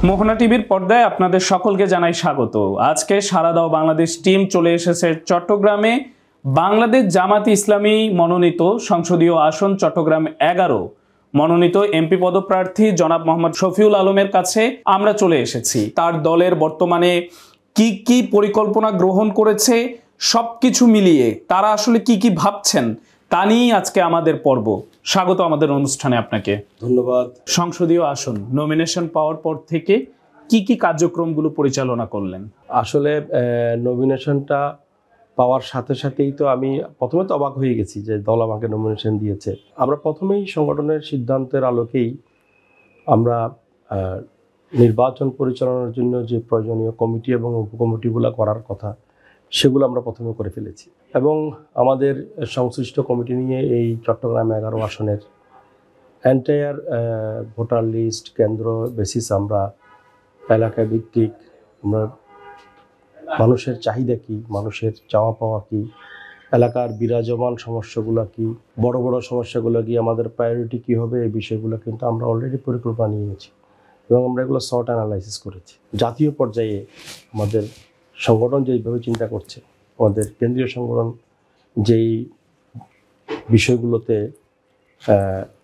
মোহনা টিভির পর্দায় আপনাদের সকলকে জানাই স্বাগত। আজকে সারা দাও বাংলাদেশ টিম চলে এসেছে চট্টগ্রামে। বাংলাদেশ জামায়াতে ইসলামী মনোনীত সংসদীয় আসন চট্টগ্রাম 11 মনোনীত এমপি পদপ্রার্থী জনাব মোহাম্মদ শফিউল আলমের কাছে আমরা চলে এসেছি। তার দলের বর্তমানে কি কি পরিকল্পনা গ্রহণ করেছে সবকিছু মিলিয়ে তারা আসলে কি কি ভাবছেন তা নিয়েই আজকে আমাদের পর্ব। স্বাগত আমাদের অনুষ্ঠানে আপনাকে। ধন্যবাদ। সংসদীয় আসন নমিনেশন পাওয়ার পর থেকে কি কি কার্যক্রমগুলো পরিচালনা করলেন? আসলে নমিনেশনটা পাওয়ার সাথে সাথেই তো আমি প্রথমে তো অবাক হয়ে গেছি যে দল আমাকে নমিনেশন দিয়েছে। আমরা প্রথমেই সংগঠনের সিদ্ধান্তের আলোকেই আমরা নির্বাচন পরিচালনার জন্য যে প্রয়োজনীয় কমিটি এবং উপকমিটিগুলো করার কথা সেগুলো আমরা প্রথমে করে ফেলেছি এবং আমাদের সংশ্লিষ্ট কমিটি নিয়ে এই চট্টগ্রাম 11 আসনের এন্টায়ার ভোটার লিস্ট কেন্দ্র বেসিস আমরা এলাকা ভিত্তিক আমরা মানুষের চাহিদা কী, মানুষের চাওয়া পাওয়া কী, এলাকার বিরাজমান সমস্যাগুলো কী, বড় বড় সমস্যাগুলো কি, আমাদের প্রায়োরিটি কী হবে, এই বিষয়গুলো কিন্তু আমরা অলরেডি পরিকল্পনা নিয়েছি এবং আমরা এগুলো শর্ট অ্যানালাইসিস করেছি। জাতীয় পর্যায়ে আমাদের সংগঠন যেইভাবে চিন্তা করছে, আমাদের কেন্দ্রীয় সংগঠন যেই বিষয়গুলোতে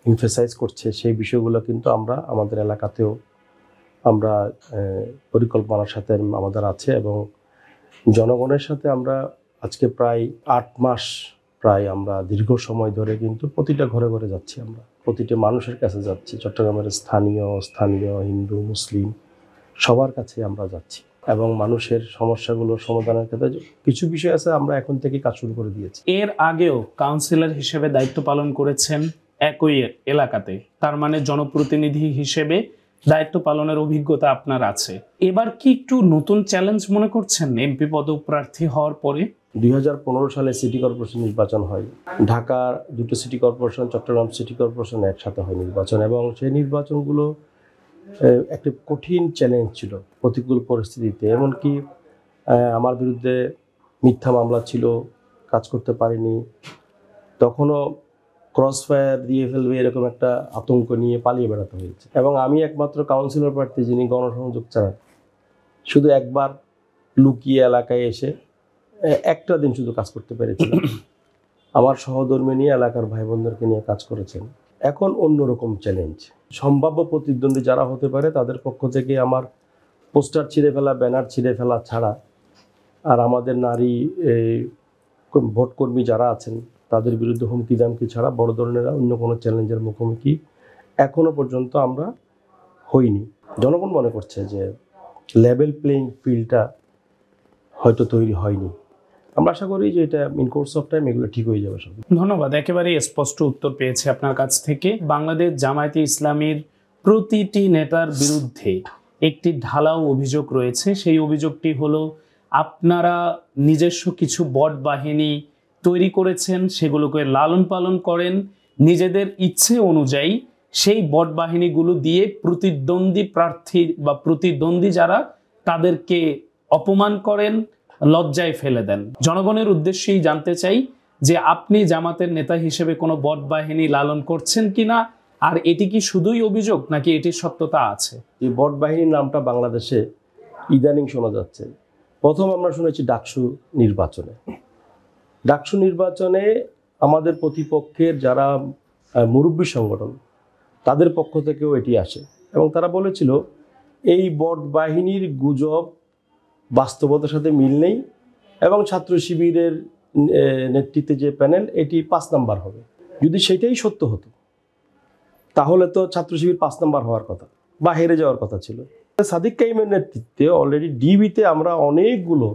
এমফাসাইজ করছে সেই বিষয়গুলো কিন্তু আমরা আমাদের এলাকাতেও আমরা পরিকল্পনার সাথে আমাদের আছে এবং জনগণের সাথে আমরা আজকে প্রায় 8 মাস প্রায় আমরা দীর্ঘ সময় ধরে কিন্তু প্রতিটা ঘরে ঘরে যাচ্ছি, আমরা প্রতিটা মানুষের কাছে যাচ্ছি, চট্টগ্রামের স্থানীয় হিন্দু মুসলিম সবার কাছে আমরা যাচ্ছি এবং মানুষের সমস্যাগুলো সমাধানের ক্ষেত্রে কিছু বিষয় আছে আমরা এখন থেকে কাজ শুরু করে দিয়েছি। এর আগেও কাউন্সিলর হিসেবে দায়িত্ব পালন করেছেন একই এলাকাতে, তার মানে জনপ্রতিনিধি হিসেবে দায়িত্ব পালনের অভিজ্ঞতা আপনার আছে। এবার কি একটু নতুন চ্যালেঞ্জ মনে করছেন এমপি পদপ্রার্থী হওয়ার পরে? 2015 সালে সিটি কর্পোরেশন নির্বাচন হয়, ঢাকার দুটো city corporation, Chittagong city corporation একসাথে হয় নির্বাচন এবং সেই নির্বাচনগুলো একটা কঠিন চ্যালেঞ্জ ছিল প্রতিকূল পরিস্থিতিতে। এমনকি আমার বিরুদ্ধে মিথ্যা মামলা ছিল, কাজ করতে পারিনি, তখনও ক্রস ফায়ার দিয়ে ফেলবে এরকম একটা আতঙ্ক নিয়ে পালিয়ে বেড়াতে হয়েছে এবং আমি একমাত্র কাউন্সিলর প্রার্থী যিনি গণসংযোগ ছাড়া শুধু একবার লুকিয়ে এলাকায় এসে একটা দিন শুধু কাজ করতে পেরেছিলাম। আমার সহধর্মী নিয়ে এলাকার ভাই বোনদেরকে নিয়ে কাজ করেছেন। এখন অন্যরকম চ্যালেঞ্জ, সম্ভাব্য প্রতিদ্বন্দ্বী যারা হতে পারে তাদের পক্ষ থেকে আমার পোস্টার ছিঁড়ে ফেলা, ব্যানার ছিঁড়ে ফেলা ছাড়া আর আমাদের নারী ভোটকর্মী যারা আছেন তাদের বিরুদ্ধে হুমকি দামকি ছাড়া বড় ধরনের অন্য কোনো চ্যালেঞ্জের মুখোমুখি এখনো পর্যন্ত আমরা হইনি। জনগণ মনে করছে যে লেভেল প্লেইং ফিল্ডটা হয়তো তৈরি হয়নি। আমরা আশা করি যে এটা ইন কোর্স অফ টাইম এগুলো ঠিক হয়ে যাবে সব। ধন্যবাদ, একেবারেই স্পষ্ট উত্তর পেয়েছে আপনার কাছ থেকে। বাংলাদেশ জামায়াতে ইসলামীর প্রতিটি নেতার বিরুদ্ধে একটি ঢালাও অভিযোগ রয়েছে। সেই অভিযোগটি হলো আপনারা নিজস্ব কিছু বট বাহিনী তৈরি করেছেন, সেগুলোকে লালন পালন করেন, নিজেদের ইচ্ছে অনুযায়ী সেই বট বাহিনীগুলো দিয়ে প্রতিদ্বন্দ্বী প্রার্থী বা প্রতিদ্বন্দ্বী যারা তাদেরকে অপমান করেন, লজ্জায় ফেলে দেন। জনগণের উদ্দেশ্যেই জানতে চাই যে আপনি জামাতের নেতা হিসেবে কোনো বট বাহিনী লালন করছেন কিনা, আর এটি কি শুধুই অভিযোগ নাকি এটির সত্যতা আছে? এই বট বাহিনীর নামটা বাংলাদেশে ইদানিং শোনা যাচ্ছে। প্রথম আমরা শুনেছি ডাকসু নির্বাচনে আমাদের প্রতিপক্ষের যারা মুরব্বী সংগঠন তাদের পক্ষ থেকেও এটি আসে এবং তারা বলেছিল এই বট বাহিনীর গুজব বাস্তবতার সাথে মিল নেই এবং ছাত্র শিবিরের নেতৃত্বে যে প্যানেল এটি 5 নাম্বার হবে। যদি সেটাই সত্য হতো তাহলে তো ছাত্র শিবির 5 নাম্বার হওয়ার কথা বা হেরে যাওয়ার কথা ছিল। সাদিক কাইমের নেতৃত্বে অলরেডি ডিবিতে আমরা অনেকগুলো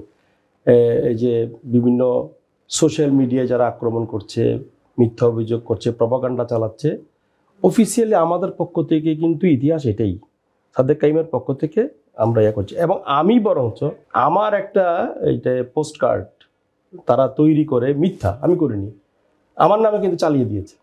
যে বিভিন্ন সোশ্যাল মিডিয়ায় যারা আক্রমণ করছে, মিথ্যা অভিযোগ করছে, প্রপাগান্ডা চালাচ্ছে, অফিসিয়ালি আমাদের পক্ষ থেকে কিন্তু ইতিহাস এটাই, সাদিক কাইমের পক্ষ থেকে আমরা ইয়া করছি এবং আমি বরঞ্চ আমার একটা এইটা পোস্ট কার্ড তারা তৈরি করে, মিথ্যা আমি করিনি, আমার নামে কিন্তু চালিয়ে দিয়েছে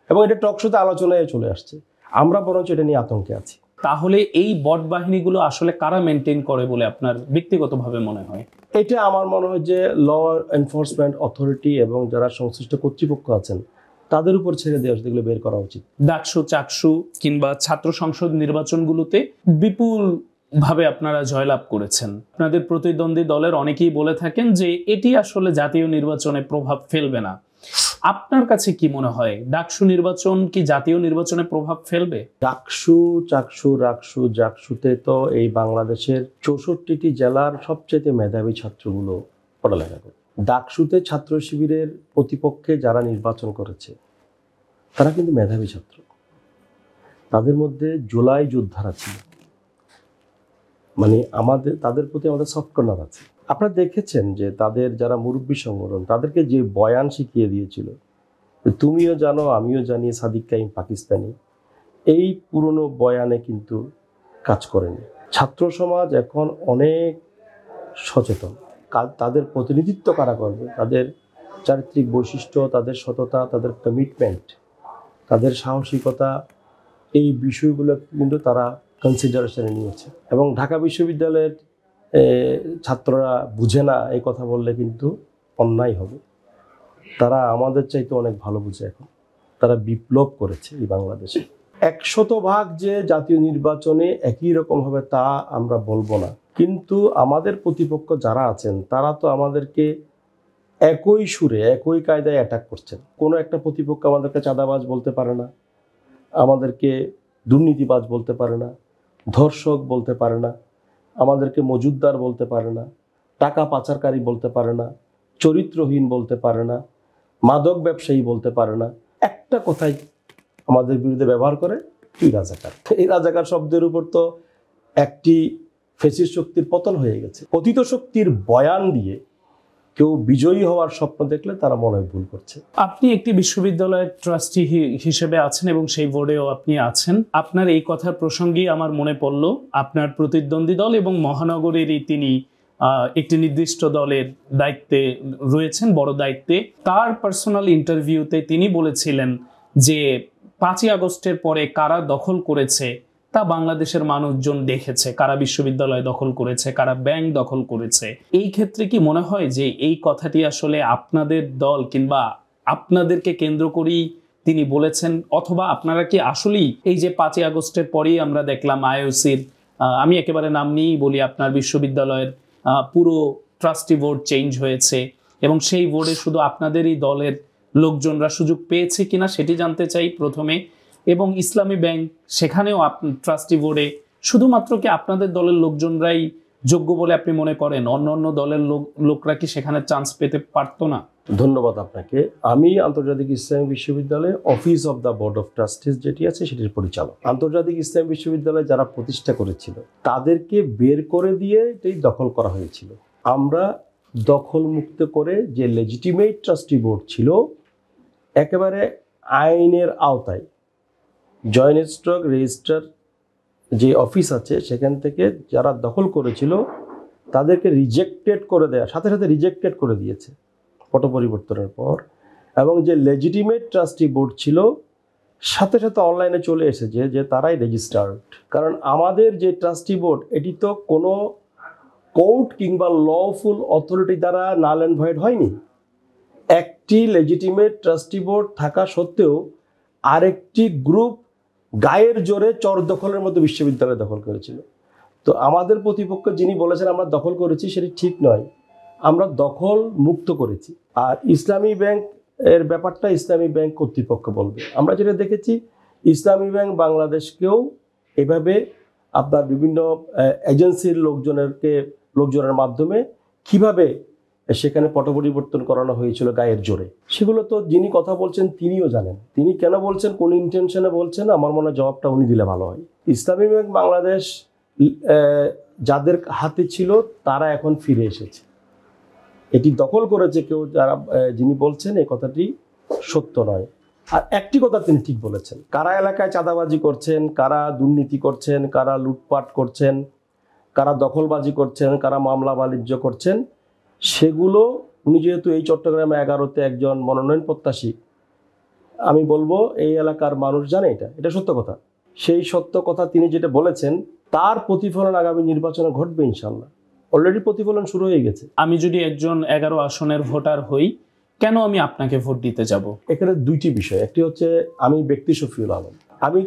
এবং এটা টক শোতে আলোচনায় চলে আসছে। আমরা বরঞ্চ এটা নিয়ে আতঙ্কে আছি। তাহলে এই বট বাহিনীগুলো আসলে কারা মেনটেন করে বলে আপনার ব্যক্তিগতভাবে মনে হয়? এটা আমার মনে হয় যে ল এনফোর্সমেন্ট অথরিটি এবং যারা সংশ্লিষ্ট কর্তৃপক্ষ আছেন তাদের উপর ছেড়ে দেওয়া যেগুলো বের করা উচিত। ডাকসু, চাকসু কিংবা ছাত্র সংসদ নির্বাচনগুলোতে বিপুল ভাবে আপনারা জয়লাভ করেছেন। আপনাদের প্রতিদ্বন্দ্বী দলের অনেকেই বলে থাকেন যে এটি আসলে জাতীয় নির্বাচনে প্রভাব ফেলবে না। আপনার কাছে কি মনে হয়, ডাকসু নির্বাচন কি জাতীয় নির্বাচনে প্রভাব ফেলবে? ডাকসু, চাকসু, রাকসু, জাকসুতে তো এই বাংলাদেশের 64টি জেলার সবচেয়ে মেধাবী ছাত্রগুলো পড়ালেখা করে। ডাকসুতে ছাত্র শিবিরের প্রতিপক্ষে যারা নির্বাচন করেছে তারা কিন্তু মেধাবী ছাত্র। তাদের মধ্যে জুলাই যোদ্ধারা ছিল, মানে তাদের প্রতি আমাদের সফট কর্নার আছে। আপনারা দেখেছেন যে তাদের যারা মুরব্বী সংগঠন তাদেরকে যে বয়ান শিখিয়ে দিয়েছিল, তুমিও জানো আমিও জানি সাদিক কাইম পাকিস্তানি, এই পুরনো বয়ানে কিন্তু কাজ করেনি। ছাত্র সমাজ এখন অনেক সচেতন। তাদের প্রতিনিধিত্ব কারা করবে, তাদের চারিত্রিক বৈশিষ্ট্য, তাদের সততা, তাদের কমিটমেন্ট, তাদের সাহসিকতা, এই বিষয়গুলো কিন্তু তারা কনসিডারেশনে নিয়েছে। এবং ঢাকা বিশ্ববিদ্যালয়ের ছাত্ররা বুঝে না এই কথা বললে কিন্তু অন্যায় হবে। তারা আমাদের চাইতে অনেক ভালো বুঝে। এখন তারা বিপ্লব করেছে এই বাংলাদেশে। 100% যে জাতীয় নির্বাচনে একই রকম হবে তা আমরা বলবো না, কিন্তু আমাদের প্রতিপক্ষ যারা আছেন তারা তো আমাদেরকে একই সুরে একই কায়দায় অ্যাটাক করছেন। কোনো একটা প্রতিপক্ষ আমাদেরকে চাঁদাবাজ বলতে পারে না, আমাদেরকে দুর্নীতিবাজ বলতে পারে না, ধর্ষক বলতে পারে না, আমাদেরকে মজুদদার বলতে পারে না, টাকা পাচারকারী বলতে পারে না, চরিত্রহীন বলতে পারে না, মাদক ব্যবসায়ী বলতে পারে না। একটা কথাই আমাদের বিরুদ্ধে ব্যবহার করে, তুই রাজাকার। এই রাজাকার শব্দের উপর তো একটি ফ্যাসিস্ট শক্তির পতন হয়ে গেছে। পতিত শক্তির বয়ান দিয়ে কেউ বিজয়ী হওয়ার স্বপ্ন দেখলে তারা মনে হয় ভুল করছে। আপনি একটি বিশ্ববিদ্যালয়ের ট্রাস্টি হিসেবে আছেন এবং সেই বোর্ডেও আপনি আছেন। আপনার এই কথার প্রসঙ্গেই আমার মনে পড়ল, আপনার প্রতিদ্বন্দ্বী দল এবং মহানগরেরই তিনি একটি নির্দিষ্ট দলের দায়িত্বে রয়েছেন, বড় দায়িত্বে। তার পার্সোনাল ইন্টারভিউতে তিনি বলেছিলেন যে 5ই আগস্টের পরে কারা দখল করেছে তা বাংলাদেশের মানুষজন দেখেছে, কারা বিশ্ববিদ্যালয় দখল করেছে, কারা ব্যাংক দখল করেছে। এই ক্ষেত্রে কি মনে হয় যে এই কথাটি আসলে আপনাদের দল কিংবা আপনাদেরকে কেন্দ্র করেই তিনি বলেছেন, অথবা আপনারা কি আসলেই এই যে 5ই আগস্টের পরেই আমরা দেখলাম আইওসির, আমি একেবারে নাম নিয়েই বলি, আপনার বিশ্ববিদ্যালয়ের পুরো ট্রাস্টি বোর্ড চেঞ্জ হয়েছে এবং সেই বোর্ডে শুধু আপনাদেরই দলের লোকজনরা সুযোগ পেয়েছে কিনা সেটি জানতে চাই প্রথমে। এবং ইসলামী ব্যাংক, সেখানেও ট্রাস্টি বোর্ডে শুধুমাত্র কি আপনাদের দলের লোকজনরাই যোগ্য বলে আপনি মনে করেন? অন্য দলের লোকরা কি সেখানে চান্স পেতে পারতো না? ধন্যবাদ আপনাকে। আমি আন্তর্জাতিক ইসলামী বিশ্ববিদ্যালয়ে office of the board of trustees যেটি আছে সেটির পরিচালক। আন্তর্জাতিক ইসলামী বিশ্ববিদ্যালয় যারা প্রতিষ্ঠা করেছিল তাদেরকে বের করে দিয়ে এটাই দখল করা হয়েছিল। আমরা দখল মুক্ত করে যে লেজিটিমেট ট্রাস্টি বোর্ড ছিল, একেবারে আইনের আওতায় জয়েন্ট স্টক রেজিস্ট্রার যে অফিস আছে সেখান থেকে যারা দখল করেছিল তাদেরকে রিজেক্টেড করে দেওয়ার সাথে সাথে রিজেক্টেড করে দিয়েছে পট পরিবর্তনের পর। এবং যে লেজিটিমেট ট্রাস্টি বোর্ড ছিল সাথে সাথে অনলাইনে চলে এসেছে যে তারাই রেজিস্টার্ড। কারণ আমাদের যে ট্রাস্টি বোর্ড এটি তো কোনো কোর্ট কিংবা লফুল অথরিটি দ্বারা নাল অ্যান্ড ভয়েড হয়নি। একটি লেজিটিমেট ট্রাস্টি বোর্ড থাকা সত্ত্বেও আরেকটি গ্রুপ গায়ের জোরে চর দখলের মধ্যে বিশ্ববিদ্যালয় দখল করেছিল। তো আমাদের প্রতিপক্ষ যিনি বলেছেন আমরা দখল করেছি, সেটি ঠিক নয়, আমরা দখল মুক্ত করেছি। আর ইসলামী ব্যাংক এর ব্যাপারটা ইসলামী ব্যাংক কর্তৃপক্ষ বলবে। আমরা যেটা দেখেছি, ইসলামী ব্যাংক বাংলাদেশকেও এভাবে আপনার বিভিন্ন এজেন্সির লোকজনের মাধ্যমে কিভাবে সেখানে পট পরিবর্তন করানো হয়েছিল গায়ের জোরে, সেগুলো তো যিনি কথা বলছেন তিনিও জানেন। তিনি কেন বলছেন, কোন ইন্টেনশনে বলছেন, আমার মনে হয় জবাবটা উনি দিলে ভালো হয়। ইসলামী ব্যাংক বাংলাদেশ যাদের হাতে ছিল তারা এখন ফিরে এসেছে। এটি দখল করেছে কেউ, যিনি বলছেন এই কথাটি সত্য নয়। আর একটি কথা তিনি ঠিক বলেছেন, কারা এলাকায় চাঁদাবাজি করছেন, কারা দুর্নীতি করছেন, কারা লুটপাট করছেন, কারা দখলবাজি করছেন, কারা মামলা বাণিজ্য করছেন, সেগুলো উনি যেহেতু এই চট্টগ্রামে 11তে একজন মনোনয়ন প্রত্যাশী, আমি বলবো এই এলাকার মানুষ জানে এটা সত্য কথা। সেই সত্য কথা তিনি যেটা বলেছেন তার প্রতিফলন আগামী নির্বাচনে ঘটবে ইনশাল্লাহ। অলরেডি প্রতিফলন শুরু হয়ে গেছে। আমি যদি একজন 11 আসনের ভোটার হই, কেন আমি আপনাকে ভোট দিতে যাব? এখানে দুইটি বিষয়। একটি হচ্ছে আমি ব্যক্তি শফিউল আলম, আমি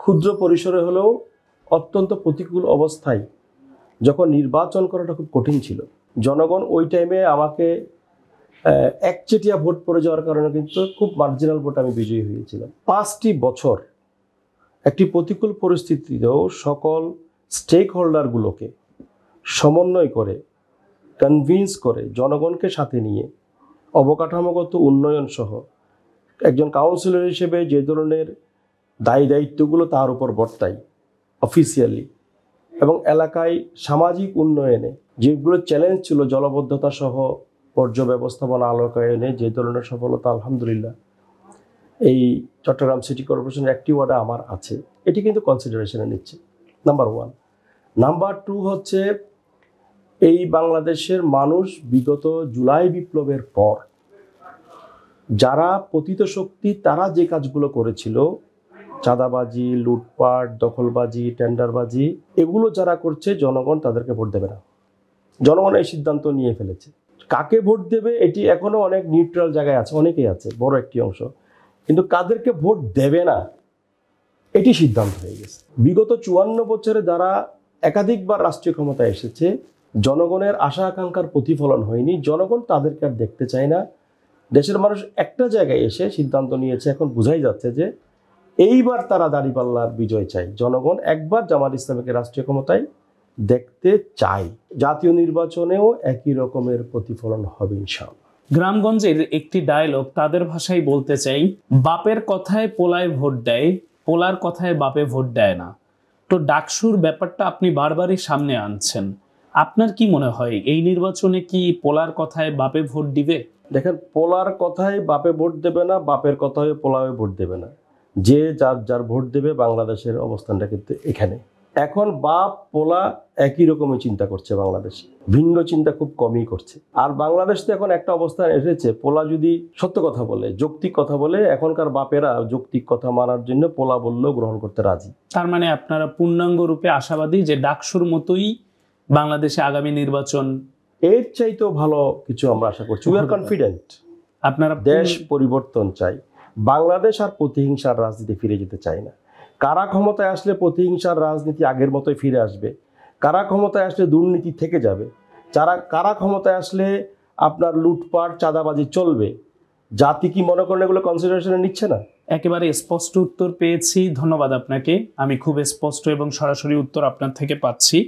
ক্ষুদ্র পরিসরে হলেও অত্যন্ত প্রতিকূল অবস্থায় যখন নির্বাচন করাটা খুব কঠিন ছিল, জনগণ ওই টাইমে আমাকে একচেটিয়া ভোট পড়ে যাওয়ার কারণে কিন্তু খুব মার্জিনাল ভোট আমি বিজয়ী হয়েছিলাম। 5টি বছর একটি প্রতিকূল পরিস্থিতিতেও সকল স্টেক হোল্ডারগুলোকে সমন্বয় করে, কনভিন্স করে, জনগণকে সাথে নিয়ে অবকাঠামোগত উন্নয়ন সহ একজন কাউন্সিলর হিসেবে যে ধরনের দায়িত্বগুলো তার উপর বর্তায় অফিসিয়ালি, এবং এলাকায় সামাজিক উন্নয়নে যেগুলো চ্যালেঞ্জ ছিল, জলবদ্ধতা সহ বর্জ্য ব্যবস্থাপনা আলোকায়নে যে ধরনের সফলতা আলহামদুলিল্লাহ এই চট্টগ্রাম সিটি কর্পোরেশনের একটি ওয়ার্ডে আমার আছে, এটি কিন্তু কনসিডারেশনে নিচ্ছে, নাম্বার 1। নাম্বার 2 হচ্ছে এই বাংলাদেশের মানুষ বিগত জুলাই বিপ্লবের পর যারা পতিত শক্তি, তারা যে কাজগুলো করেছিল, চাঁদাবাজি, লুটপাট, দখলবাজি, টেন্ডারবাজি, এগুলো যারা করছে, জনগণ তাদেরকে ভোট দেবে না। জনগণ এই সিদ্ধান্ত নিয়ে ফেলেছে। কাকে ভোট দেবে এটি এখনো অনেক নিউট্রাল জায়গায় আছে, অনেকেই আছে, বড় একটি অংশ, কিন্তু কাদেরকে ভোট দেবে না এটি সিদ্ধান্ত হয়ে গেছে। বিগত 54 বছরে যারা একাধিকবার রাষ্ট্রীয় ক্ষমতায় এসেছে, জনগণের আশা আকাঙ্ক্ষার প্রতিফলন হয়নি, জনগণ তাদেরকে আর দেখতে চায় না। দেশের মানুষ একটা জায়গায় এসে সিদ্ধান্ত নিয়েছে, এখন বোঝাই যাচ্ছে যে এইবার তারা দাঁড়িপাল্লার বিজয় চাই। জনগণ একবার জামাত ইসলামীকে রাষ্ট্রীয় ক্ষমতায় দেখতে চায়। জাতীয় নির্বাচনেও একই রকমের প্রতিফলন হবে ইনশাআল্লাহ। গ্রামগঞ্জের একটি ডায়লগ তাদের ভাষায় বলতে চাই, বাপের কথায় পোলায় ভোট দেয়, পোলার কথায় বাপে ভোট দেয় না। তো ডাকসুর ব্যাপারটা আপনি বারবারই সামনে আনছেন, আপনার কি মনে হয় এই নির্বাচনে কি পোলার কথায় বাপে ভোট দিবে? দেখেন, পোলার কথায় বাপে ভোট দেবে না, বাপের কথায় পোলায় ভোট দেবে না। যে যার যার ভোট দেবে, বাংলাদেশের অবস্থানটা কিন্তু এখানে। এখন বাপ পোলা একই রকমের চিন্তা করছে বাংলাদেশ, ভিন্ন চিন্তা খুব কমই করছে। আর বাংলাদেশ তো এখন একটা অবস্থায় এসেছে, পোলা যদি সত্য কথা বলে, যৌক্তিক কথা বলে, এখনকার বাপেরা যৌক্তিক কথা মানার জন্য পোলা বললেও গ্রহণ করতে রাজি। তার মানে আপনারা পূর্ণাঙ্গ রূপে আশাবাদী যে ডাকসুর মতোই বাংলাদেশে আগামী নির্বাচন, এর চাইতেও ভালো কিছু আমরা আশা করছি। We are confident. আপনারা দেশ পরিবর্তন চাই, বাংলাদেশ আর প্রতিহিংসার রাজনীতি ফিরে যেতে চাই না। কারা ক্ষমতায় আসলে প্রতিহিংসার রাজনীতি আগের মতোই ফিরে আসবে, কারা ক্ষমতায় আসলে দুর্নীতি থেকে যাবে, কারা ক্ষমতায় আসলে আপনার লুটপাট, চাঁদাবাজি চলবে, জাতি কি মনে করেন এগুলো কনসিডারেশনে নিচ্ছে না? একেবারে স্পষ্ট উত্তর পেয়েছি, ধন্যবাদ আপনাকে। আমি খুব স্পষ্ট এবং সরাসরি উত্তর আপনার থেকে পাচ্ছি।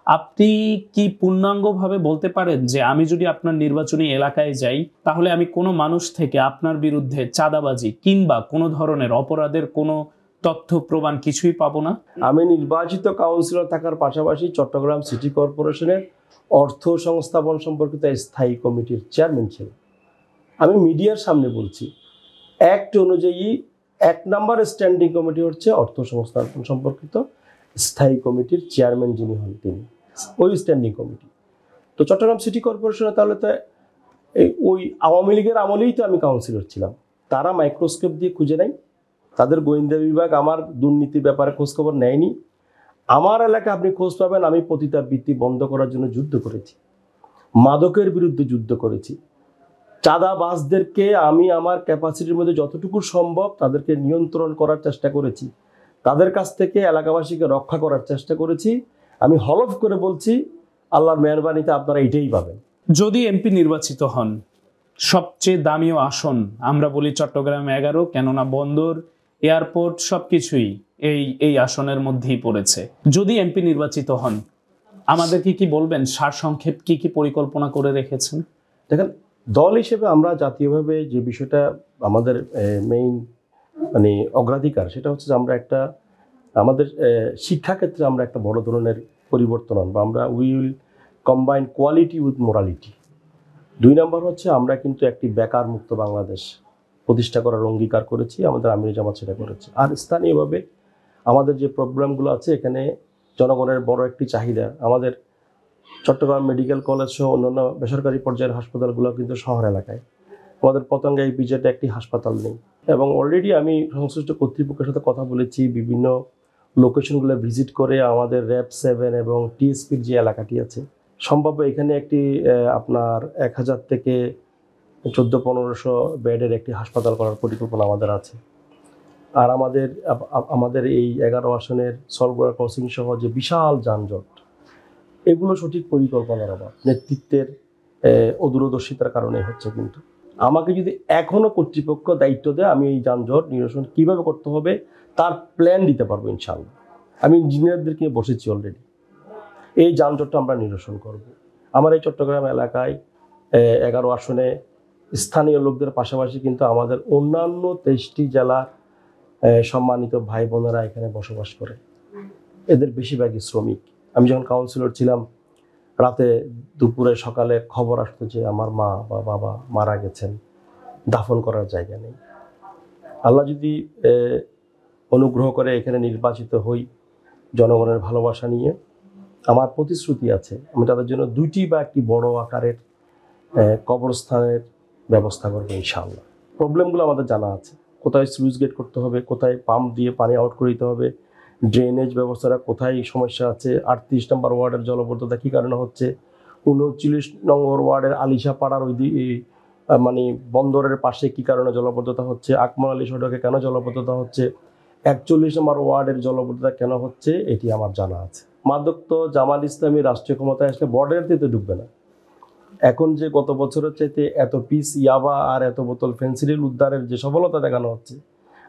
আপনি কি পূর্ণাঙ্গভাবে বলতে পারেন যে আমি যদি আপনার নির্বাচনী এলাকায় যাই, তাহলে আমি কোনো মানুষ থেকে আপনার বিরুদ্ধে চাঁদাবাজি কিংবা কোনো ধরনের অপরাধের কোনো তথ্য প্রমাণ কিছুই পাবো না? আমি নির্বাচিত কাউন্সিলর থাকার পাশাপাশি চট্টগ্রাম সিটি কর্পোরেশনের অর্থ সংস্থাপন সম্পর্কিত স্থায়ী কমিটির চেয়ারম্যান ছিলাম। আমি মিডিয়ার সামনে বলছি, অ্যাক্ট অনুযায়ী 1 নম্বর স্ট্যান্ডিং কমিটি হচ্ছে অর্থ সংস্থাপন সম্পর্কিত স্থায়ী কমিটির চেয়ারম্যান যিনি হন, তিনি ওই স্ট্যান্ডিং কমিটি। তো চট্টগ্রাম সিটি কর্পোরেশনে তাহলে তো ওই আওয়ামী লীগের আমলেই তো আমি কাউন্সিলর ছিলাম। তারা মাইক্রোস্কোপ দিয়ে খুঁজে নেয়, তাদের গোয়েন্দা বিভাগ আমার দুর্নীতির ব্যাপারে খোঁজখবর নেয়নি। আমার এলাকায় আপনি খোঁজ পাবেন, আমি পতিতাবৃত্তি বন্ধ করার জন্য যুদ্ধ করেছি, মাদকের বিরুদ্ধে যুদ্ধ করেছি, চাঁদাবাজদেরকে আমি আমার ক্যাপাসিটির মধ্যে যতটুকু সম্ভব তাদেরকে নিয়ন্ত্রণ করার চেষ্টা করেছি, তাদের কাছ থেকে এলাকাবাসীকে রক্ষা করার চেষ্টা করেছি। আমি হলফ করে বলছি, আল্লাহর মেহরবানিতে আপনারা এটাই পাবেন। যদি এমপি নির্বাচিত হন, সবচেয়ে দামিও আসন আমরা বলি চট্টগ্রাম 11, কেননা বন্দর, এয়ারপোর্ট সবকিছুই এই আসনের মধ্যেই পড়েছে। যদি এমপি নির্বাচিত হন, আমাদেরকে কি বলবেন সারসংক্ষেপ কি কি পরিকল্পনা করে রেখেছেন? দেখেন, দল হিসেবে আমরা জাতীয়ভাবে যে বিষয়টা আমাদের মেইন অগ্রাধিকার, সেটা হচ্ছে যে আমরা একটা আমাদের শিক্ষাক্ষেত্রে আমরা একটা বড় ধরনের পরিবর্তন আনবো। আমরা will combine quality with morality. 2 নম্বর হচ্ছে আমরা কিন্তু একটি বেকার মুক্ত বাংলাদেশ প্রতিষ্ঠা করার অঙ্গীকার করেছি, আমাদের আমির জামাত সেটা করেছে। আর স্থানীয়ভাবে আমাদের যে প্রবলেমগুলো আছে, এখানে জনগণের বড় একটি চাহিদা, আমাদের চট্টগ্রাম মেডিকেল কলেজ সহ অন্যান্য বেসরকারি পর্যায়ের হাসপাতালগুলো কিন্তু শহর এলাকায়। আমাদের পতঙ্গা ইপিজেডে একটি হাসপাতাল নেই, এবং অলরেডি আমি সংশ্লিষ্ট কর্তৃপক্ষের সাথে কথা বলেছি, বিভিন্ন লোকেশনগুলো ভিজিট করে আমাদের র্যাব 7 এবং টিএসপির যে এলাকাটি আছে, সম্ভাব্য এখানে একটি আপনার 1000 থেকে 1400-1500 বেডের একটি হাসপাতাল করার পরিকল্পনা আমাদের আছে। আর আমাদের এই 11 আসনের সলগড়া ক্রসিং সহ যে বিশাল যানজট, এগুলো সঠিক পরিকল্পনার অভাব, নেতৃত্বের অদূরদর্শিতার কারণে হচ্ছে। কিন্তু আমাকে যদি এখনো কর্তৃপক্ষ দায়িত্ব দেয়, আমি এই যানজট নিরসন কিভাবে করতে হবে তার প্ল্যান দিতে পারবো ইনশাআল্লাহ। আমি ইঞ্জিনিয়ারদেরকে বসেছি অলরেডি, এই যানজটটা আমরা নিরসন করব। আমার এই চট্টগ্রাম এলাকায় 11 আসনে স্থানীয় লোকদের পাশাপাশি কিন্তু আমাদের অন্যান্য 23টি জেলার সম্মানিত ভাই বোনেরা এখানে বসবাস করে। এদের বেশিরভাগই শ্রমিক। আমি যখন কাউন্সিলর ছিলাম, রাতে দুপুরে সকালে খবর আসতো যে আমার মা বা বাবা মারা গেছেন, দাফন করার জায়গা নেই। আল্লাহ যদি অনুগ্রহ করে এখানে নির্বাচিত হই জনগণের ভালোবাসা নিয়ে, আমার প্রতিশ্রুতি আছে আমি তাদের জন্য 2টি বা একটি বড় আকারের কবরস্থানের ব্যবস্থা করবো ইনশাআল্লাহ। প্রবলেমগুলো আমাদের জানা আছে, কোথায় স্লুইস গেট করতে হবে, কোথায় পাম্প দিয়ে পানি আউট করে দিতে হবে, ড্রেনেজ ব্যবস্থাটা কোথায় সমস্যা আছে, 38 নম্বর ওয়ার্ডের জলবদ্ধতা কী কারণে হচ্ছে, 39 নম্বর ওয়ার্ডের আলিশা পাড়ার ওই মানে বন্দরের পাশে কী কারণে জলবদ্ধতা হচ্ছে, আকমল আলী সড়কে কেন জলবদ্ধতা হচ্ছে, 41 নম্বর ওয়ার্ডের জলবদ্ধতা কেন হচ্ছে, এটি আমার জানা আছে। মাদক তো জামাত ইসলামী রাষ্ট্রীয় ক্ষমতায় আসলে বর্ডারের দিতে ঢুকবে না। এখন যে গত বছরের চাইতে এত পিস ইয়াবা আর এত বোতল ফেন্সিডিল উদ্ধারের যে সফলতা দেখানো হচ্ছে,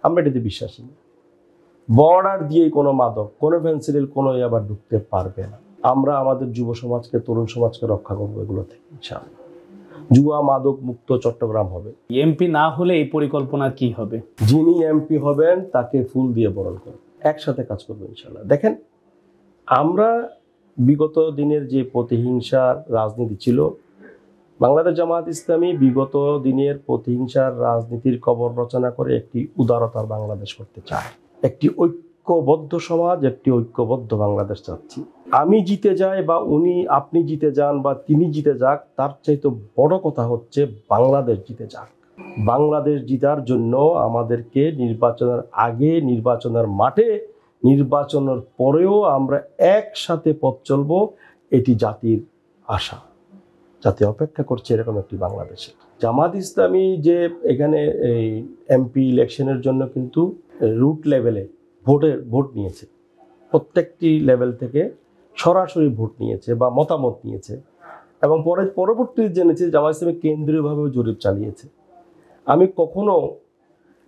আমরা এটিতে বিশ্বাসী না। বর্ডার দিয়েই কোনো মাদক, কোনো ফেন্সিডিল, কোনো ইয়াবা ঢুকতে পারবে না। আমরা আমাদের যুব সমাজকে, তরুণ সমাজকে রক্ষা করবো এগুলো থেকে ইনশাআল্লাহ। জুয়া মাদক মুক্ত চট্টগ্রাম হবে। এমপি না হলে এই পরিকল্পনা কি হবে? যিনি এমপি হবেন তাকে ফুল দিয়ে বরণ করব, একসাথে কাজ করবো ইনশাআল্লাহ। দেখেন, আমরা বিগত দিনের যে প্রতিহিংসার রাজনীতি ছিল, বাংলাদেশ জামাত ইসলামী বিগত দিনের প্রতিহিংসার রাজনীতির কবর রচনা করে একটি উদারতার বাংলাদেশ করতে চায়। একটি ঐক্যবদ্ধ সমাজ, একটি ঐক্যবদ্ধ বাংলাদেশ চাচ্ছি। আমি জিতে যাই বা আপনি জিতে যান বা তিনি জিতে যাক, তার চাইতে বড় কথা হচ্ছে বাংলাদেশ জিতে যাক। বাংলাদেশ জিতার জন্য আমাদেরকে নির্বাচনের আগে, নির্বাচনের মাঠে, নির্বাচনের পরেও আমরা একসাথে পথ চলব, এটি জাতির আশা। জাতি অপেক্ষা করছে এরকম একটি বাংলাদেশে। জামাত ইসলামী যে এখানে এই এমপি ইলেকশনের জন্য কিন্তু রুট লেভেলে ভোট নিয়েছে, প্রত্যেকটি লেভেল থেকে সরাসরি ভোট নিয়েছে বা মতামত নিয়েছে, এবং পরবর্তীতে জেনেছি জামাত ইসলামী কেন্দ্রীয়ভাবেও জরিপ চালিয়েছে। আমি কখনো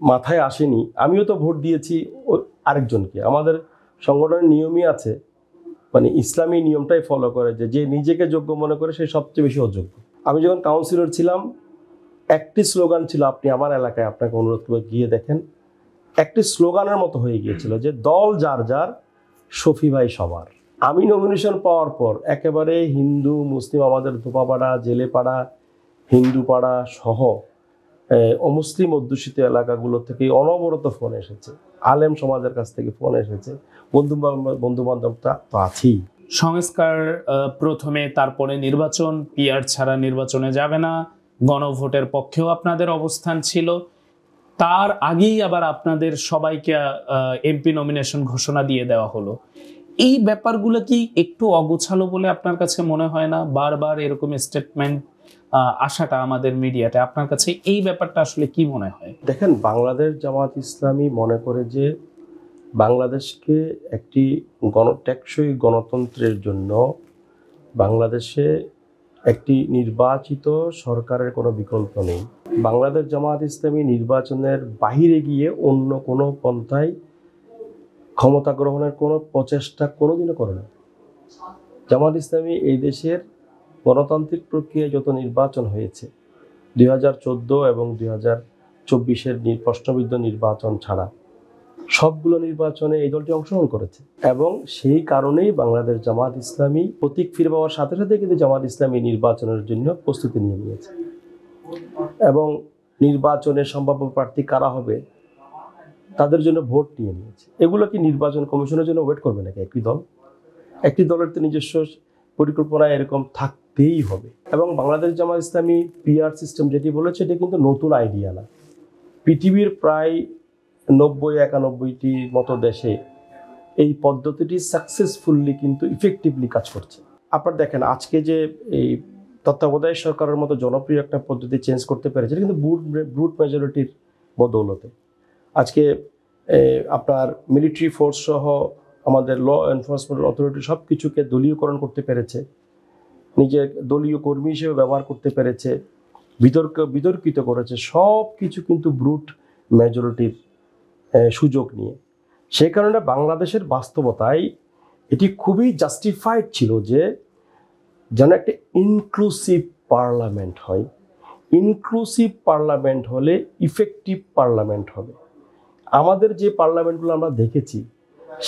মাথায় আসেনি, আমিও তো ভোট দিয়েছি আরেকজনকে। আমাদের সংগঠনের নিয়মই আছে, মানে ইসলামী নিয়মটাই ফলো করে যে নিজেকে যোগ্য মনে করে সে সবচেয়ে বেশি অযোগ্য। আমি যখন কাউন্সিলর ছিলাম, একটি স্লোগান ছিল, আপনি আমার এলাকায় আপনাকে অনুরোধ করে গিয়ে দেখেন, একটি স্লোগানের মতো হয়ে গিয়েছিল যে দল যার যার, শফি ভাই সবার। আমি নমিনেশন পাওয়ার পর একেবারে হিন্দু মুসলিম, আমাদের ধোপাপাড়া, জেলেপাড়া, হিন্দু পাড়া সহ অমুসলিম অধ্যুষিত এলাকাগুলো থেকে অনবরত ফোন এসেছে, আলেম সমাজের কাছ থেকে ফোন এসেছে, বন্ধু বান্ধবটা তো আছেই। সংস্কার প্রথমে, তারপরে নির্বাচন, পিআর ছাড়া নির্বাচনে যাবে না, গণভোটের পক্ষেও আপনাদের অবস্থান ছিল। তার আগেই আবার আপনাদের সবাইকে এমপি নমিনেশন ঘোষণা দিয়ে দেওয়া হলো। এই ব্যাপারগুলো কি একটু অগোছালো বলে আপনার কাছে মনে হয় না? বারবার এরকম স্টেটমেন্ট আসাটা আমাদের মিডিয়াতে, আপনার কাছে এই ব্যাপারটা আসলে কি মনে হয়? দেখেন, বাংলাদেশ জামাত ইসলামী মনে করে যে বাংলাদেশকে একটি টেকসই গণতন্ত্রের জন্য বাংলাদেশে একটি নির্বাচিত সরকারের কোনো বিকল্প নেই। বাংলাদেশ জামাত ইসলামী নির্বাচনের বাহিরে গিয়ে অন্য কোনো পন্থায় ক্ষমতা গ্রহণের কোনো প্রচেষ্টা কোনোদিনও করে না। জামাত ইসলামী এই দেশের গণতান্ত্রিক প্রক্রিয়ায় যত নির্বাচন হয়েছে, 2014 এবং 2024-এর প্রশ্নবিদ্ধ নির্বাচন ছাড়া সবগুলো নির্বাচনে এই দলটি অংশগ্রহণ করেছে, এবং সেই কারণেই বাংলাদেশ জামাত ইসলামী প্রতীক ফিরে পাওয়ার সাথে সাথে কিন্তু জামাত ইসলামী নির্বাচনের জন্য প্রস্তুতি নিয়ে নিয়েছে, এবং নির্বাচনের সম্ভাব্য প্রার্থী কারা হবে তাদের জন্য ভোট নিয়ে নিয়েছে। এগুলো কি নির্বাচন কমিশনের জন্য ওয়েট করবে নাকি একটি দলের তো নিজস্ব পরিকল্পনা এরকম থাকতেই হবে। এবং বাংলাদেশ জামাত ইসলামী পিআর সিস্টেম যেটি বলেছে, এটি কিন্তু নতুন আইডিয়া না। পৃথিবীর প্রায় 90-91টি মতো দেশে এই পদ্ধতিটি সাকসেসফুলি কিন্তু ইফেক্টিভলি কাজ করছে। আপনারা দেখেন, আজকে যে এই তত্ত্বাবধায়ক সরকারের মতো জনপ্রিয় একটা পদ্ধতি চেঞ্জ করতে পেরেছে, এটা কিন্তু ব্রুট মেজরিটির বদৌলতে। আজকে আপনার মিলিটারি ফোর্স সহ আমাদের ল এনফোর্সমেন্ট অথরিটি সব কিছুকে দলীয়করণ করতে পেরেছে, নিজের দলীয় কর্মী হিসেবে ব্যবহার করতে পেরেছে, বিতর্কিত করেছে, সব কিছু কিন্তু ব্রুট মেজরিটির সুযোগ নিয়ে। সেই কারণে বাংলাদেশের বাস্তবতায় এটি খুবই জাস্টিফাইড ছিল যে যেন একটা ইনক্লুসিভ পার্লামেন্ট হয়। ইনক্লুসিভ পার্লামেন্ট হলে ইফেক্টিভ পার্লামেন্ট হবে। আমাদের যে পার্লামেন্টগুলো আমরা দেখেছি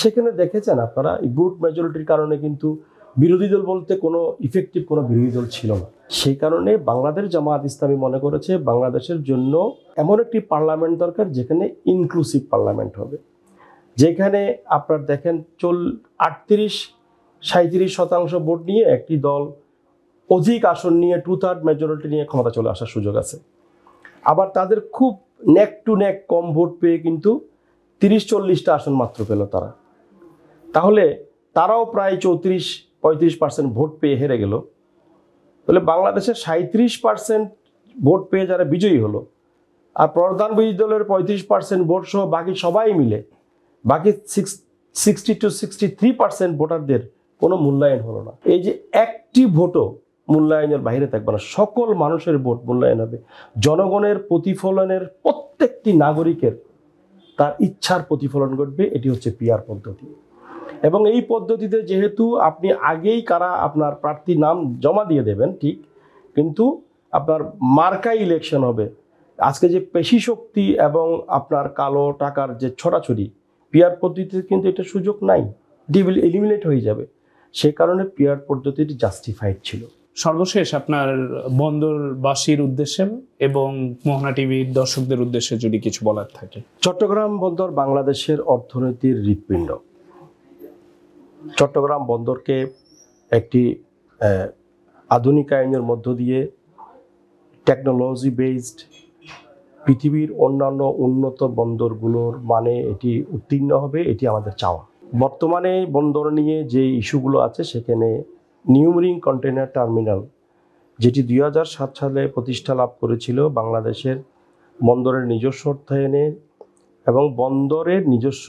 সেখানে দেখেছেন আপনারা, ব্রুট মেজরিটির কারণে কিন্তু বিরোধী দল বলতে কোনো ইফেক্টিভ কোনো বিরোধী দল ছিল না। সেই কারণে বাংলাদেশ জামায়াত ইসলামী মনে করেছে বাংলাদেশের জন্য এমন একটি পার্লামেন্ট দরকার যেখানে ইনক্লুসিভ পার্লামেন্ট হবে, যেখানে আপনার দেখেন 38-37% ভোট নিয়ে একটি দল অধিক আসন নিয়ে 2/3 মেজরিটি নিয়ে ক্ষমতা চলে আসার সুযোগ আছে। আবার তাদের খুব নেক টু নেক কম ভোট পেয়ে কিন্তু 30-40টা আসন মাত্র পেল তারা। তাহলে তারাও প্রায় 34-35% ভোট পেয়ে হেরে গেল। তাহলে বাংলাদেশের 37% ভোট পেয়ে যারা বিজয়ী হলো, আর প্রধান বিরোধী দলের 35% ভোট সহ বাকি সবাই মিলে বাকি 60-63% ভোটারদের কোনো মূল্যায়ন হলো না। এই যে একটি ভোটও মূল্যায়নের বাইরে থাকবে না, সকল মানুষের ভোট মূল্যায়ন হবে। জনগণের প্রতিফলনের, প্রত্যেকটি নাগরিকের তার ইচ্ছার প্রতিফলন ঘটবে। এটি হচ্ছে পিআর পদ্ধতি। এবং এই পদ্ধতিতে যেহেতু আপনি আগেই কারা আপনার প্রার্থীর নাম জমা দিয়ে দেবেন ঠিক, কিন্তু আপনার মার্কাই ইলেকশন হবে। আজকে যে পেশি শক্তি এবং আপনার কালো টাকার যে ছড়াছড়ি, পিআর পদ্ধতিতে কিন্তু এটা সুযোগ নাই, এলিমিনেট হয়ে যাবে। সে কারণে পিআর পদ্ধতিটি জাস্টিফাইড ছিল। সর্বশেষ আপনার বন্দরবাসীর উদ্দেশ্যে এবং মোহনা টিভির দর্শকদের উদ্দেশ্যে যদি কিছু বলার থাকে। চট্টগ্রাম বন্দর বাংলাদেশের অর্থনীতির হৃৎপিণ্ড। চট্টগ্রাম বন্দরকে একটি আধুনিকায়নের মধ্য দিয়ে টেকনোলজি বেসড পৃথিবীর অন্যান্য উন্নত বন্দরগুলোর মানে এটি উত্তীর্ণ হবে, এটি আমাদের চাওয়া। বর্তমানে বন্দর নিয়ে যে ইস্যুগুলো আছে, সেখানে নিউ মেরিন কন্টেইনার টার্মিনাল, যেটি 2007 সালে প্রতিষ্ঠা লাভ করেছিল বাংলাদেশের বন্দরের নিজস্ব অর্থায়নে এবং বন্দরের নিজস্ব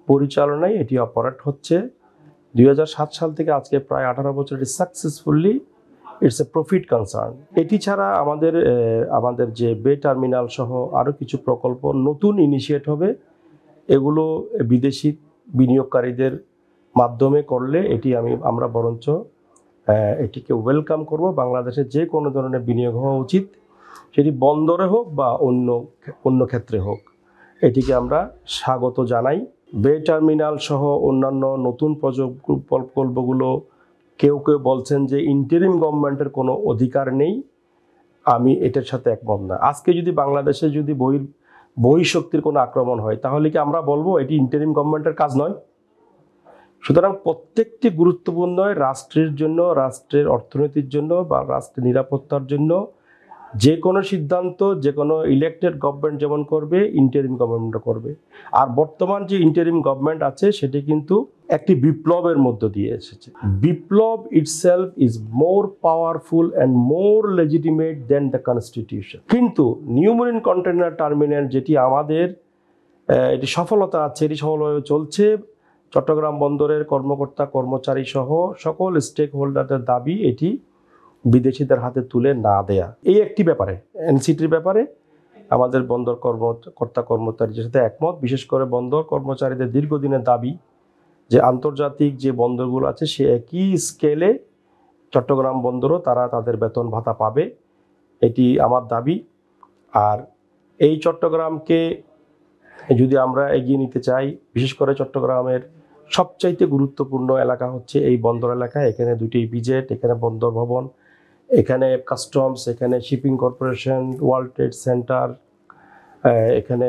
পরিচালনায় এটি অপারেট হচ্ছে। 2007 সাল থেকে আজকে প্রায় 18 বছর এটি successfully it's a profit concern. এটি ছাড়া আমাদের যে বে টার্মিনাল সহ আরও কিছু প্রকল্প নতুন ইনিশিয়েট হবে। এগুলো বিদেশি বিনিয়োগকারীদের মাধ্যমে করলে আমরা বরঞ্চ এটিকে ওয়েলকাম করব। বাংলাদেশে যে কোনো ধরনের বিনিয়োগ হওয়া উচিত, সেটি বন্দরে হোক বা অন্য ক্ষেত্রে হোক, এটিকে আমরা স্বাগত জানাই। বে টার্মিনাল সহ অন্যান্য নতুন প্রকল্পগুলো কেউ বলছেন যে ইন্টারিম গভর্নমেন্টের কোনো অধিকার নেই, আমি এটার সাথে একমত না। আজকে যদি বাংলাদেশে যদি বহিঃশক্তির কোনো আক্রমণ হয়, তাহলে কি আমরা বলবো এটি ইন্টারিম গভর্নমেন্টের কাজ নয়? সুতরাং প্রত্যেকটি গুরুত্বপূর্ণ রাষ্ট্রের জন্য, রাষ্ট্রের অর্থনীতির জন্য বা রাষ্ট্রের নিরাপত্তার জন্য যে কোনো সিদ্ধান্ত যে কোনো ইলেক্টেড গভর্নমেন্ট যেমন করবে, ইন্টারিম গভর্নমেন্টও করবে। আর বর্তমান যে ইন্টারিম গভর্নমেন্ট আছে সেটি কিন্তু একটি বিপ্লবের মধ্য দিয়ে এসেছে। বিপ্লব itself is more powerful and more legitimate than the constitution. কিন্তু নিউ মেরিন কন্টেইনার টার্মিনাল যেটি আমাদের এটি সফলতা আছে, এটি সফলভাবে চলছে। চট্টগ্রাম বন্দরের কর্মকর্তা কর্মচারী সহ সকল স্টেক হোল্ডারদের দাবি এটি বিদেশিদের হাতে তুলে না দেয়া। এই একটি ব্যাপারে, এনসিটির ব্যাপারে আমাদের বন্দর কর্মকর্তা কর্মচারীদের সাথে একমত। বিশেষ করে বন্দর কর্মচারীদের দীর্ঘদিনের দাবি যে আন্তর্জাতিক যে বন্দরগুলো আছে সে একই স্কেলে চট্টগ্রাম বন্দরও তারা তাদের বেতন ভাতা পাবে, এটি আমার দাবি। আর এই চট্টগ্রামকে যদি আমরা এগিয়ে নিতে চাই, বিশেষ করে চট্টগ্রামের সবচাইতে গুরুত্বপূর্ণ এলাকা হচ্ছে এই বন্দর এলাকা। এখানে 2টি ইপিজেড, এখানে বন্দর ভবন, এখানে কাস্টমস, এখানে shipping corporation, world trade centre, এখানে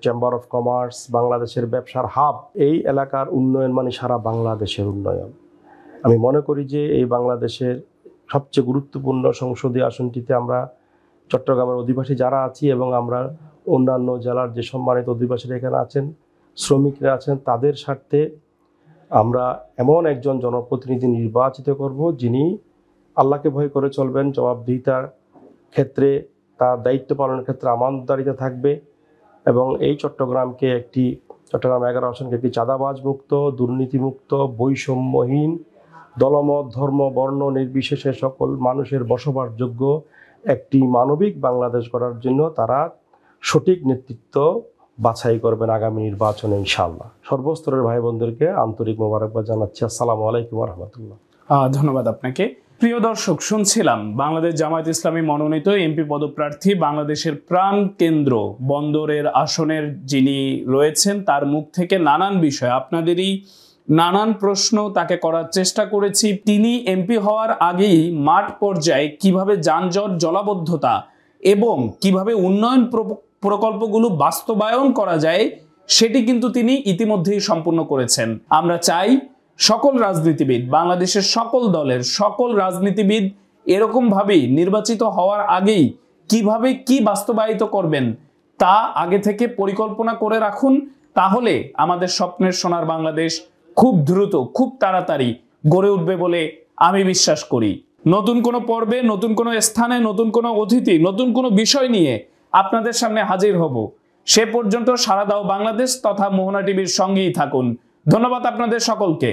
চেম্বার অফ কমার্স, বাংলাদেশের ব্যবসার হাব। এই এলাকার উন্নয়ন মানে সারা বাংলাদেশের উন্নয়ন। আমি মনে করি যে এই বাংলাদেশের সবচেয়ে গুরুত্বপূর্ণ সংসদীয় আসনটিতে আমরা চট্টগ্রামের অধিবাসী যারা আছি এবং আমরা অন্যান্য জেলার যে সম্মানিত অধিবাসীরা এখানে আছেন, শ্রমিকরা আছেন, তাদের স্বার্থে আমরা এমন একজন জনপ্রতিনিধি নির্বাচিত করব যিনি আল্লাহকে ভয় করে চলবেন, জবাবদিহিতার ক্ষেত্রে তার দায়িত্ব পালনের ক্ষেত্রে আমানতদারিতা থাকবে এবং এই চট্টগ্রামকে একটি চট্টগ্রাম 11 আসনকে একটি চাঁদাবাজ মুক্ত, দুর্নীতিমুক্ত, বৈষম্যহীন, দলমত, ধর্ম, বর্ণ নির্বিশেষে সকল মানুষের বসবাসযোগ্য একটি মানবিক বাংলাদেশ গড়ার জন্য তারা সঠিক নেতৃত্ব বাছাই করবেন আগামী নির্বাচনে ইনশাআল্লাহ। সর্বস্তরের ভাই বোনদেরকে আন্তরিক মোবারকবাদ জানাচ্ছি। আসসালামু আলাইকুম ওয়া রাহমাতুল্লাহ। ধন্যবাদ আপনাকে। প্রিয় দর্শক, শুনছিলাম বাংলাদেশ জামায়াত ইসলামী মনোনীত এমপি পদপ্রার্থী, বাংলাদেশের প্রাণ কেন্দ্র বন্দরের আসনের যিনি রয়েছেন, তার মুখ থেকে নানান বিষয়, আপনাদেরই নানান প্রশ্ন তাকে করার চেষ্টা করেছি। তিনি এমপি হওয়ার আগেই মাঠ পর্যায়ে কিভাবে যানজট, জলাবদ্ধতা এবং কিভাবে উন্নয়ন প্রকল্পগুলো বাস্তবায়ন করা যায় সেটি কিন্তু তিনি ইতিমধ্যেই সম্পূর্ণ করেছেন। আমরা চাই সকল রাজনীতিবিদ, বাংলাদেশের সকল দলের সকল রাজনীতিবিদ এরকম ভাবেই নির্বাচিত হওয়ার আগেই কিভাবে কি বাস্তবায়িত করবেন তা আগে থেকে পরিকল্পনা করে রাখুন। তাহলে আমাদের স্বপ্নের সোনার বাংলাদেশ খুব দ্রুত, খুব তাড়াতাড়ি গড়ে উঠবে বলে আমি বিশ্বাস করি। নতুন কোনো পর্বে, নতুন কোনো স্থানে, নতুন কোনো অতিথি, নতুন কোনো বিষয় নিয়ে আপনাদের সামনে হাজির হব। সে পর্যন্ত সারা দাও বাংলাদেশ তথা মোহনা টিভির সঙ্গেই থাকুন। ধন্যবাদ আপনাদের সকলকে।